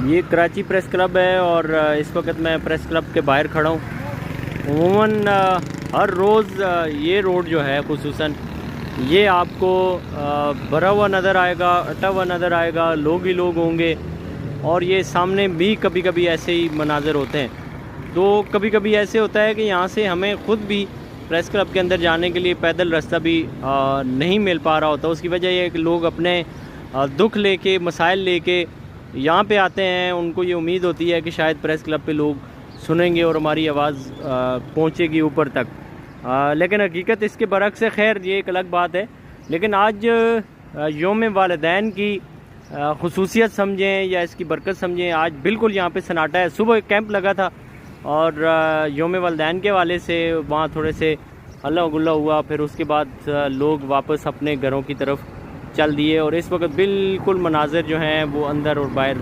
ये Karachi press club है और इस वक्त मैं प्रेस क्लब के बाहर खड़ा हूँ। अमूमन हर रोज़ ये रोड जो है खुसूसन ये आपको भरा हुआ नज़र आएगा, अटा हुआ नज़र आएगा, लोग ही लोग होंगे। और ये सामने भी कभी कभी ऐसे ही मनाज़र होते हैं। तो कभी कभी ऐसे होता है कि यहाँ से हमें ख़ुद भी प्रेस क्लब के अंदर जाने के लिए पैदल रास्ता भी नहीं मिल पा रहा होता। उसकी वजह यह है कि लोग अपने दुख लेके, मसाइल लेके यहाँ पे आते हैं। उनको ये उम्मीद होती है कि शायद प्रेस क्लब पे लोग सुनेंगे और हमारी आवाज़ पहुँचेगी ऊपर तक। लेकिन हकीकत इसके बरक्स है। खैर, ये एक अलग बात है। लेकिन आज यौम वालिदैन की खुसूसियत समझें या इसकी बरकत समझें, आज बिल्कुल यहाँ पे सन्नाटा है। सुबह एक कैंप लगा था और यौम वालिदैन के वाले से वहाँ थोड़े से हल्ला गुल्ला हुआ। फिर उसके बाद लोग वापस अपने घरों की तरफ चल दिए और इस वक्त बिल्कुल मनाज़र जो हैं वो अंदर और बाहर